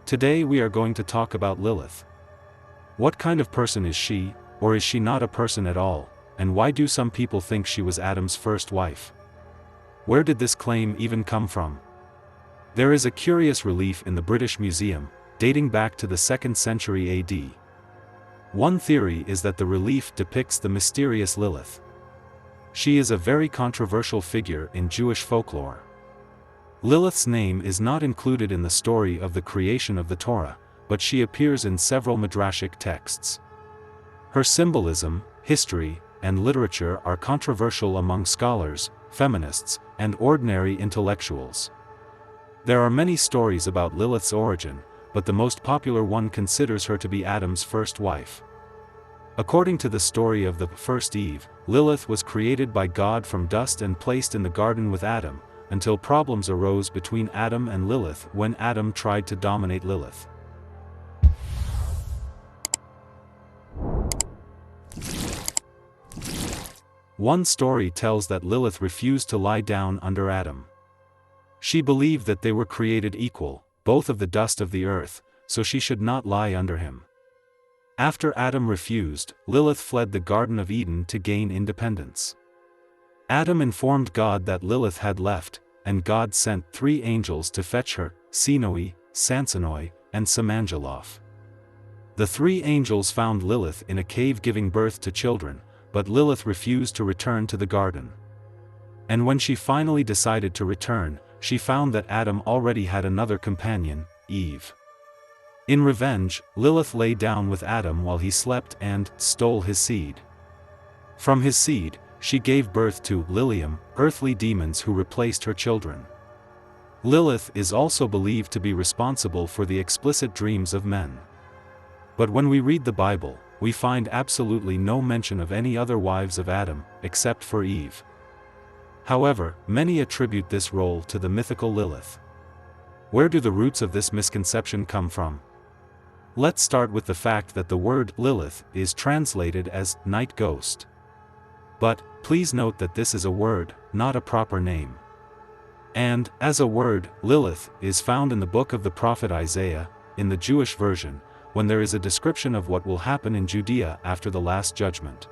Today we are going to talk about Lilith. What kind of person is she, or is she not a person at all, and why do some people think she was Adam's first wife? Where did this claim even come from? There is a curious relief in the British Museum, dating back to the 2nd century AD. One theory is that the relief depicts the mysterious Lilith. She is a very controversial figure in Jewish folklore. Lilith's name is not included in the story of the creation of the Torah, but she appears in several Midrashic texts. Her symbolism, history, and literature are controversial among scholars, feminists, and ordinary intellectuals. There are many stories about Lilith's origin, but the most popular one considers her to be Adam's first wife. According to the story of the first Eve, Lilith was created by God from dust and placed in the garden with Adam, until problems arose between Adam and Lilith when Adam tried to dominate Lilith. One story tells that Lilith refused to lie down under Adam. She believed that they were created equal, both of the dust of the earth, so she should not lie under him. After Adam refused, Lilith fled the Garden of Eden to gain independence. Adam informed God that Lilith had left, and God sent 3 angels to fetch her, Sinoi, Sansonoi, and Samangeloth. The 3 angels found Lilith in a cave giving birth to children, but Lilith refused to return to the garden. And when she finally decided to return, she found that Adam already had another companion, Eve. In revenge, Lilith lay down with Adam while he slept and stole his seed. From his seed, she gave birth to Lilium, earthly demons who replaced her children. Lilith is also believed to be responsible for the explicit dreams of men. But when we read the Bible, we find absolutely no mention of any other wives of Adam, except for Eve. However, many attribute this role to the mythical Lilith. Where do the roots of this misconception come from? Let's start with the fact that the word Lilith is translated as night ghost. But, please note that this is a word, not a proper name. And, as a word, Lilith is found in the book of the prophet Isaiah, in the Jewish version, when there is a description of what will happen in Judea after the last judgment.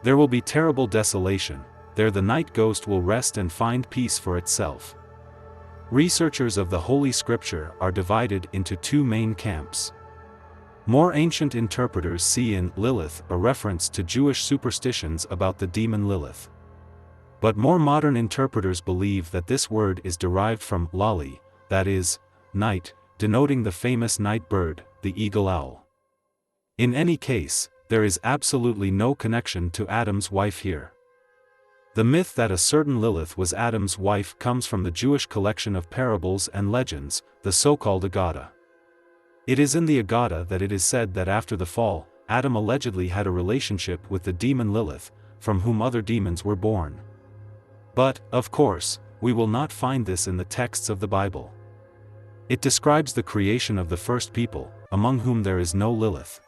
There will be terrible desolation, there the night ghost will rest and find peace for itself. Researchers of the Holy Scripture are divided into 2 main camps. More ancient interpreters see in Lilith a reference to Jewish superstitions about the demon Lilith. But more modern interpreters believe that this word is derived from lali, that is, night, denoting the famous night bird, the eagle owl. In any case, there is absolutely no connection to Adam's wife here. The myth that a certain Lilith was Adam's wife comes from the Jewish collection of parables and legends, the so-called Aggadah. It is in the Aggadah that it is said that after the fall, Adam allegedly had a relationship with the demon Lilith, from whom other demons were born. But, of course, we will not find this in the texts of the Bible. It describes the creation of the first people, among whom there is no Lilith.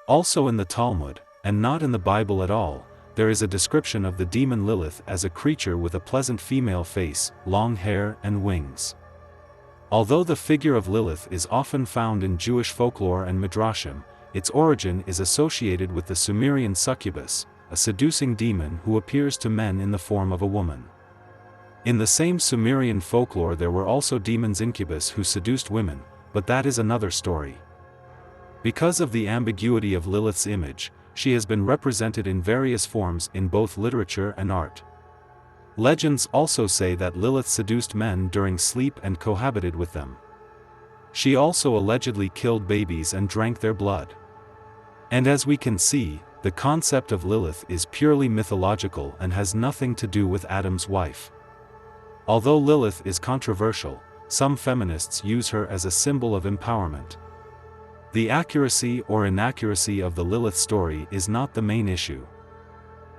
Also in the Talmud, and not in the Bible at all, there is a description of the demon Lilith as a creature with a pleasant female face, long hair and wings. Although the figure of Lilith is often found in Jewish folklore and Midrashim, its origin is associated with the Sumerian succubus, a seducing demon who appears to men in the form of a woman. In the same Sumerian folklore there were also demons incubus who seduced women, but that is another story. Because of the ambiguity of Lilith's image, she has been represented in various forms in both literature and art. Legends also say that Lilith seduced men during sleep and cohabited with them. She also allegedly killed babies and drank their blood. And as we can see, the concept of Lilith is purely mythological and has nothing to do with Adam's wife. Although Lilith is controversial, some feminists use her as a symbol of empowerment. The accuracy or inaccuracy of the Lilith story is not the main issue.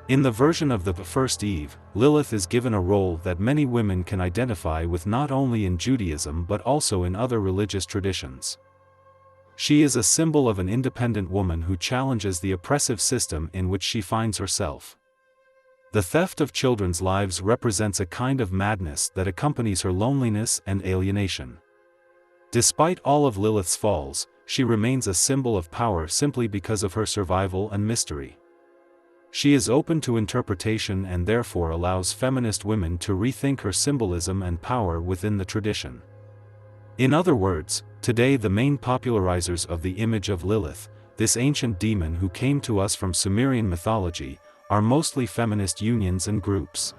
In the version of the first Eve, Lilith is given a role that many women can identify with not only in Judaism but also in other religious traditions. She is a symbol of an independent woman who challenges the oppressive system in which she finds herself. The theft of children's lives represents a kind of madness that accompanies her loneliness and alienation. Despite all of Lilith's falls, she remains a symbol of power simply because of her survival and mystery. She is open to interpretation and therefore allows feminist women to rethink her symbolism and power within the tradition. In other words, today the main popularizers of the image of Lilith, this ancient demon who came to us from Sumerian mythology, are mostly feminist unions and groups.